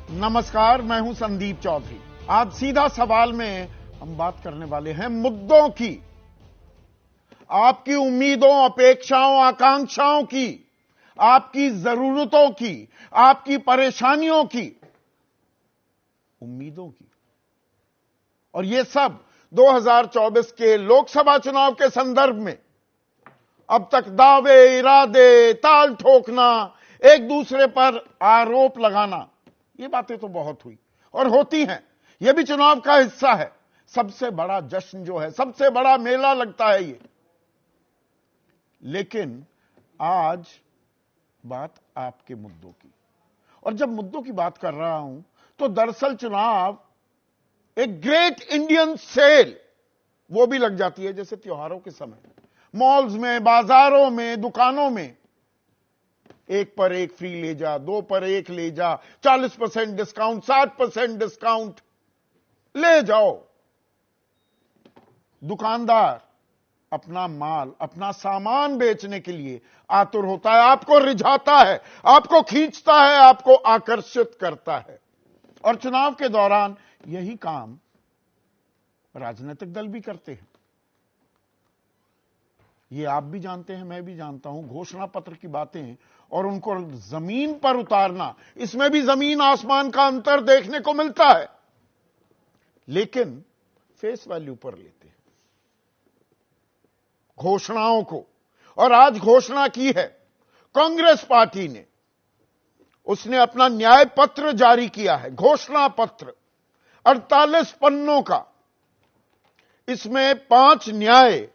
नमस्कार, मैं हूं संदीप चौधरी। आज सीधा सवाल में हम बात करने वाले हैं मुद्दों की, आपकी उम्मीदों, अपेक्षाओं, आकांक्षाओं की, आपकी जरूरतों की, आपकी परेशानियों की, उम्मीदों की। और ये सब 2024 के लोकसभा चुनाव के संदर्भ में अब तक दावे, इरादे, ताल ठोकना, एक दूसरे पर आरोप लगाना, ये बातें तो बहुत हुई और होती हैं। यह भी चुनाव का हिस्सा है। सबसे बड़ा जश्न जो है, सबसे बड़ा मेला लगता है ये। लेकिन आज बात आपके मुद्दों की, और जब मुद्दों की बात कर रहा हूं तो दरअसल चुनाव एक ग्रेट इंडियन सेल वो भी लग जाती है जैसे त्योहारों के समय, मॉल्स में, बाजारों में, दुकानों में। एक पर एक फ्री ले जा, दो पर एक ले जा, 40% डिस्काउंट, 60% डिस्काउंट, ले जाओ। दुकानदार अपना माल, अपना सामान बेचने के लिए आतुर होता है, आपको रिझाता है, आपको खींचता है, आपको आकर्षित करता है। और चुनाव के दौरान यही काम राजनीतिक दल भी करते हैं। ये आप भी जानते हैं, मैं भी जानता हूं। घोषणा पत्र की बातें और उनको जमीन पर उतारना, इसमें भी जमीन आसमान का अंतर देखने को मिलता है। लेकिन फेस वैल्यू पर लेते हैं घोषणाओं को। और आज घोषणा की है कांग्रेस पार्टी ने, उसने अपना न्याय पत्र जारी किया है, घोषणा पत्र 48 पन्नों का। इसमें 5 न्याय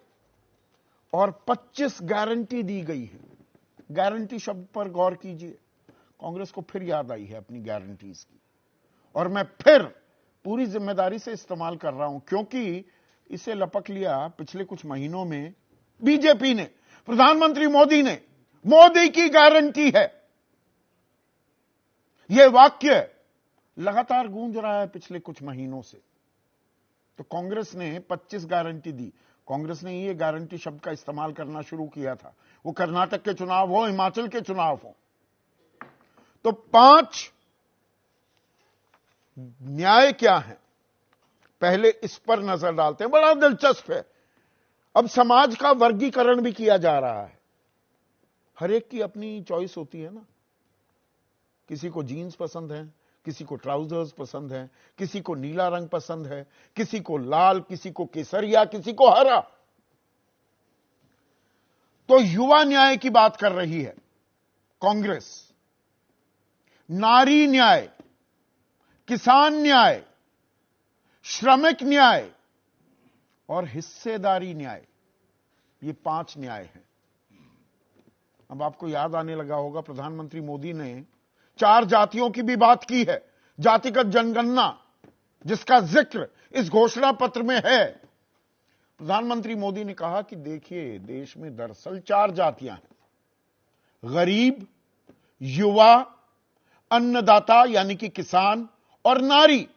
और 25 गारंटी दी गई है। गारंटी शब्द पर गौर कीजिए। कांग्रेस को फिर याद आई है अपनी गारंटीज की, और मैं फिर पूरी जिम्मेदारी से इस्तेमाल कर रहा हूं, क्योंकि इसे लपक लिया पिछले कुछ महीनों में बीजेपी ने, प्रधानमंत्री मोदी ने। मोदी की गारंटी है, यह वाक्य लगातार गूंज रहा है पिछले कुछ महीनों से। तो कांग्रेस ने 25 गारंटी दी। कांग्रेस ने ये गारंटी शब्द का इस्तेमाल करना शुरू किया था, वो कर्नाटक के चुनाव हो, हिमाचल के चुनाव हो। तो 5 न्याय क्या है, पहले इस पर नजर डालते हैं। बड़ा दिलचस्प है। अब समाज का वर्गीकरण भी किया जा रहा है। हर एक की अपनी चॉइस होती है ना। किसी को जीन्स पसंद है, किसी को ट्राउजर्स पसंद है, किसी को नीला रंग पसंद है, किसी को लाल, किसी को केसरिया, किसी को हरा। तो युवा न्याय की बात कर रही है कांग्रेस, नारी न्याय, किसान न्याय, श्रमिक न्याय और हिस्सेदारी न्याय, ये 5 न्याय हैं। अब आपको याद आने लगा होगा, प्रधानमंत्री मोदी ने 4 जातियों की भी बात की है। जातिगत जनगणना, जिसका जिक्र इस घोषणा पत्र में है। प्रधानमंत्री मोदी ने कहा कि देखिए, देश में दरअसल 4 जातियां हैं, गरीब, युवा, अन्नदाता यानी कि किसान, और नारी।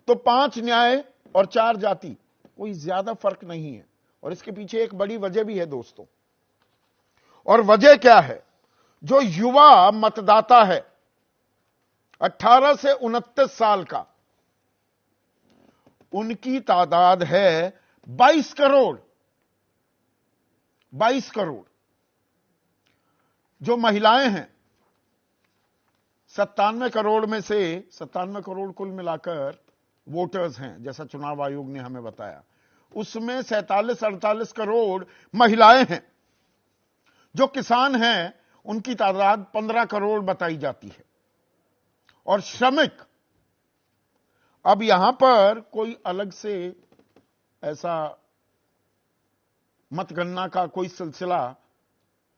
तो 5 न्याय और 4 जाति, कोई ज्यादा फर्क नहीं है। और इसके पीछे एक बड़ी वजह भी है दोस्तों। और वजह क्या है? जो युवा मतदाता है 18 से 29 साल का, उनकी तादाद है 22 करोड़। 22 करोड़। जो महिलाएं हैं 97 करोड़ में से 97 करोड़ कुल मिलाकर वोटर्स हैं, जैसा चुनाव आयोग ने हमें बताया। उसमें 47-48 करोड़ महिलाएं हैं। जो किसान हैं उनकी तादाद 15 करोड़ बताई जाती है। और श्रमिक, अब यहां पर कोई अलग से ऐसा मतगणना का कोई सिलसिला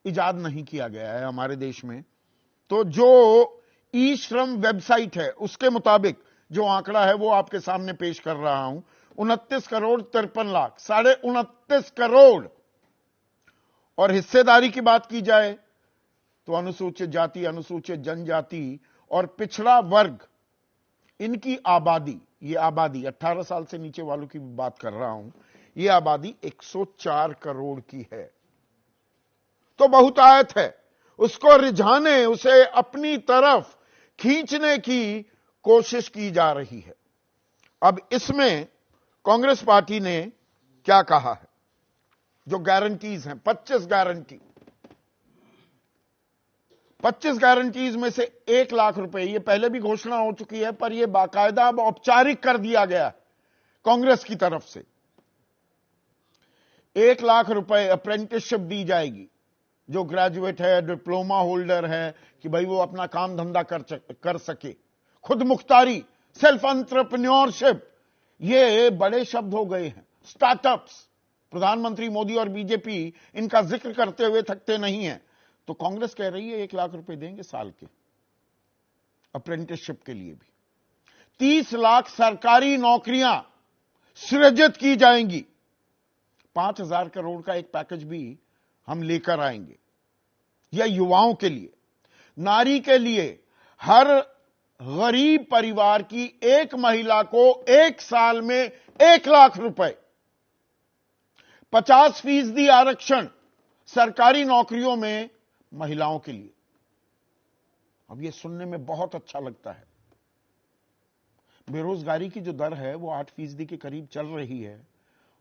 इजाद नहीं किया गया है हमारे देश में। तो जो ई श्रम वेबसाइट है उसके मुताबिक जो आंकड़ा है वो आपके सामने पेश कर रहा हूं, 29 करोड़ 53 लाख, 29.5 करोड़। और हिस्सेदारी की बात की जाए तो अनुसूचित जाति, अनुसूचित जनजाति और पिछड़ा वर्ग, इनकी आबादी, ये आबादी 18 साल से नीचे वालों की बात कर रहा हूं, ये आबादी 104 करोड़ की है। तो बहुतायत है। उसको रिझाने, उसे अपनी तरफ खींचने की कोशिश की जा रही है। अब इसमें कांग्रेस पार्टी ने क्या कहा है, जो गारंटीज हैं 25 गारंटीज में से 1 लाख रुपए, ये पहले भी घोषणा हो चुकी है, पर यह बाकायदा अब औपचारिक कर दिया गया है कांग्रेस की तरफ से। 1 लाख रुपए अप्रेंटिसशिप दी जाएगी, जो ग्रेजुएट है, डिप्लोमा होल्डर है, कि भाई वो अपना काम धंधा कर सके। खुद मुख्तारी, सेल्फ एंटरप्रेन्योरशिप, ये बड़े शब्द हो गए हैं। स्टार्टअप्स, प्रधानमंत्री मोदी और बीजेपी इनका जिक्र करते हुए थकते नहीं हैं। तो कांग्रेस कह रही है 1 लाख रुपए देंगे साल के अप्रेंटिसशिप के लिए भी। 30 लाख सरकारी नौकरियां सृजित की जाएंगी। 5,000 करोड़ का एक पैकेज भी हम लेकर आएंगे। यह युवाओं के लिए, नारी के लिए, हर गरीब परिवार की एक महिला को 1 साल में 1 लाख रुपए, 50% आरक्षण सरकारी नौकरियों में महिलाओं के लिए। अब यह सुनने में बहुत अच्छा लगता है। बेरोजगारी की जो दर है वो 8% के करीब चल रही है,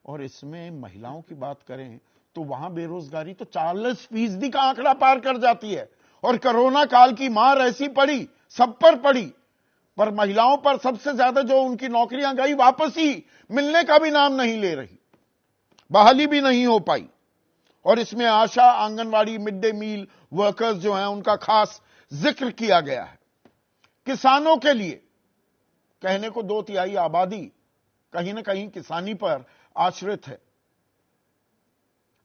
और इसमें महिलाओं की बात करें तो वहां बेरोजगारी तो 40% का आंकड़ा पार कर जाती है। और कोरोना काल की मार ऐसी पड़ी, सब पर पड़ी, पर महिलाओं पर सबसे ज्यादा जो उनकी नौकरियां गई, वापस ही मिलने का भी नाम नहीं ले रही, बहाली भी नहीं हो पाई। और इसमें Asha, anganwadi, mid day meal workers जो हैं उनका खास जिक्र किया गया है। किसानों के लिए, कहने को 2/3 आबादी कहीं ना कहीं किसानी पर आश्रित है,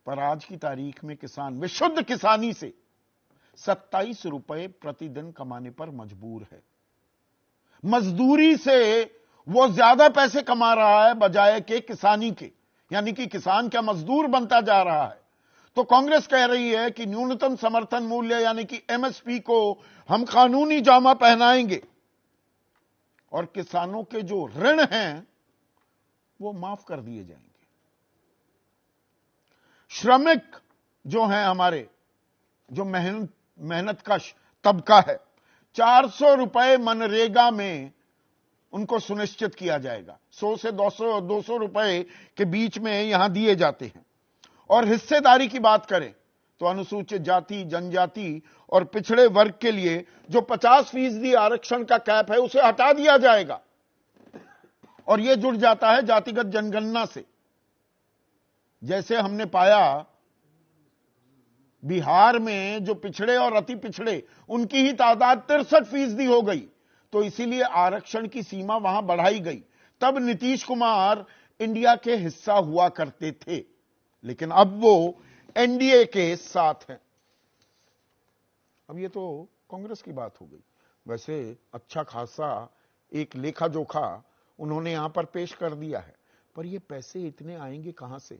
पर आज की तारीख में किसान विशुद्ध किसानी से 27 रुपए प्रतिदिन कमाने पर मजबूर है। मजदूरी से वो ज्यादा पैसे कमा रहा है बजाय के किसानी के, यानी कि किसान क्या मजदूर बनता जा रहा है। तो कांग्रेस कह रही है कि न्यूनतम समर्थन मूल्य यानी कि एमएसपी को हम कानूनी जामा पहनाएंगे, और किसानों के जो ऋण हैं वो माफ कर दिए जाएंगे। श्रमिक जो हैं हमारे, जो मेहनतकश तबका है, 400 रुपए मनरेगा में उनको सुनिश्चित किया जाएगा। 100 से 200 रुपए के बीच में यहां दिए जाते हैं। और हिस्सेदारी की बात करें तो अनुसूचित जाति, जनजाति और पिछड़े वर्ग के लिए जो 50% आरक्षण का कैप है उसे हटा दिया जाएगा, और यह जुड़ जाता है जातिगत जनगणना से। जैसे हमने पाया बिहार में जो पिछड़े और अति पिछड़े, उनकी ही तादाद 63% हो गई, तो इसीलिए आरक्षण की सीमा वहां बढ़ाई गई। तब नीतीश कुमार इंडिया के हिस्सा हुआ करते थे, लेकिन अब वो एनडीए के साथ हैं। अब ये तो कांग्रेस की बात हो गई। वैसे अच्छा खासा एक लेखा जोखा उन्होंने यहां पर पेश कर दिया है, पर ये पैसे इतने आएंगे कहां से?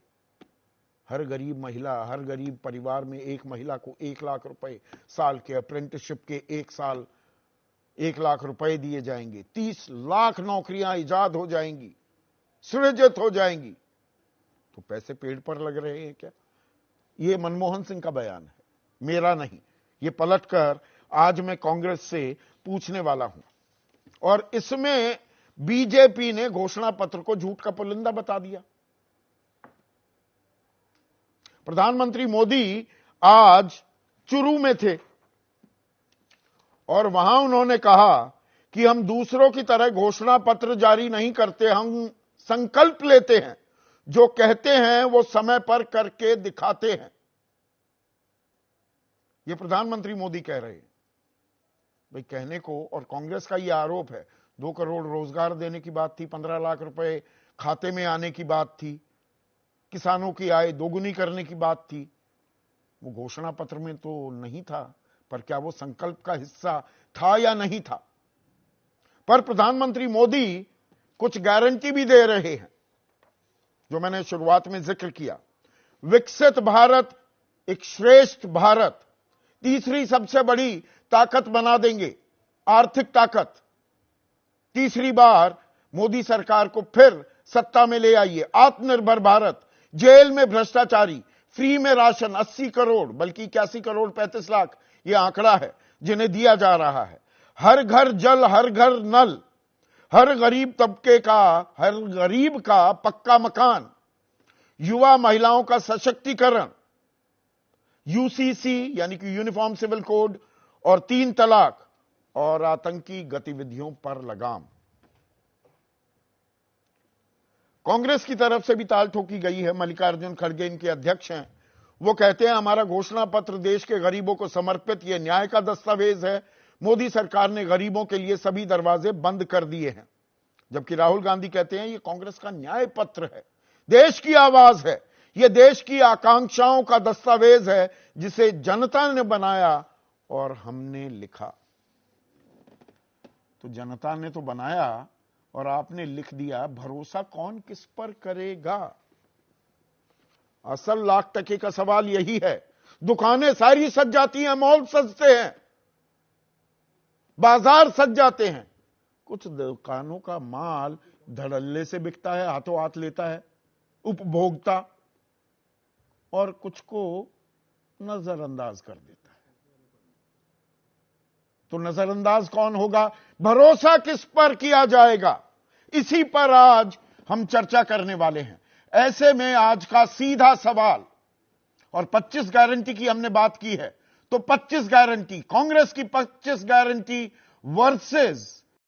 हर गरीब महिला, हर गरीब परिवार में एक महिला को 1 लाख रुपए साल के अप्रेंटिसशिप के 1 साल 1 लाख रुपए दिए जाएंगे। 30 लाख नौकरियां इजाद हो जाएंगी, सृजित हो जाएंगी। तो पैसे पेड़ पर लग रहे हैं क्या? ये मनमोहन सिंह का बयान है, मेरा नहीं। ये पलटकर आज मैं कांग्रेस से पूछने वाला हूं। और इसमें बीजेपी ने घोषणा पत्र को झूठ का पुलिंदा बता दिया। प्रधानमंत्री मोदी आज चुरू में थे और वहां उन्होंने कहा कि हम दूसरों की तरह घोषणा पत्र जारी नहीं करते, हम संकल्प लेते हैं, जो कहते हैं वो समय पर करके दिखाते हैं। ये प्रधानमंत्री मोदी कह रहे हैं। भाई कहने को, और कांग्रेस का यह आरोप है, 2 करोड़ रोजगार देने की बात थी, 15 लाख रुपए खाते में आने की बात थी, किसानों की आय दोगुनी करने की बात थी। वो घोषणा पत्र में तो नहीं था, पर क्या वो संकल्प का हिस्सा था या नहीं था? पर प्रधानमंत्री मोदी कुछ गारंटी भी दे रहे हैं, जो मैंने शुरुआत में जिक्र किया। विकसित भारत, एक श्रेष्ठ भारत, तीसरी सबसे बड़ी ताकत बना देंगे, आर्थिक ताकत। तीसरी बार मोदी सरकार को फिर सत्ता में ले आइए। आत्मनिर्भर भारत, जेल में भ्रष्टाचारी, फ्री में राशन 80 करोड़, बल्कि 81 करोड़ 35 लाख ये आंकड़ा है जिन्हें दिया जा रहा है। हर घर जल, हर घर नल, हर गरीब तबके का, हर गरीब का पक्का मकान, युवा महिलाओं का सशक्तिकरण, यूसीसी यानी कि यूनिफॉर्म सिविल कोड, और 3 तलाक, और आतंकी गतिविधियों पर लगाम। कांग्रेस की तरफ से भी ताल ठोकी गई है। मल्लिकार्जुन खड़गे इनके अध्यक्ष हैं। वो कहते हैं हमारा घोषणा पत्र देश के गरीबों को समर्पित, यह न्याय का दस्तावेज है। मोदी सरकार ने गरीबों के लिए सभी दरवाजे बंद कर दिए हैं। जबकि राहुल गांधी कहते हैं यह कांग्रेस का न्याय पत्र है, देश की आवाज है, यह देश की आकांक्षाओं का दस्तावेज है जिसे जनता ने बनाया और हमने लिखा। तो जनता ने तो बनाया और आपने लिख दिया, भरोसा कौन किस पर करेगा? असल लाख टके का सवाल यही है। दुकानें सारी सज जाती हैं, मॉल सजते हैं, बाजार सज जाते हैं, कुछ दुकानों का माल धड़ल्ले से बिकता है, हाथों हाथ लेता है उपभोक्ता, और कुछ को नजरअंदाज कर देता है। तो नजरअंदाज कौन होगा? भरोसा किस पर किया जाएगा? इसी पर आज हम चर्चा करने वाले हैं। ऐसे में आज का सीधा सवाल, और 25 गारंटी की हमने बात की है, तो 25 गारंटी, कांग्रेस की 25 गारंटी वर्सेस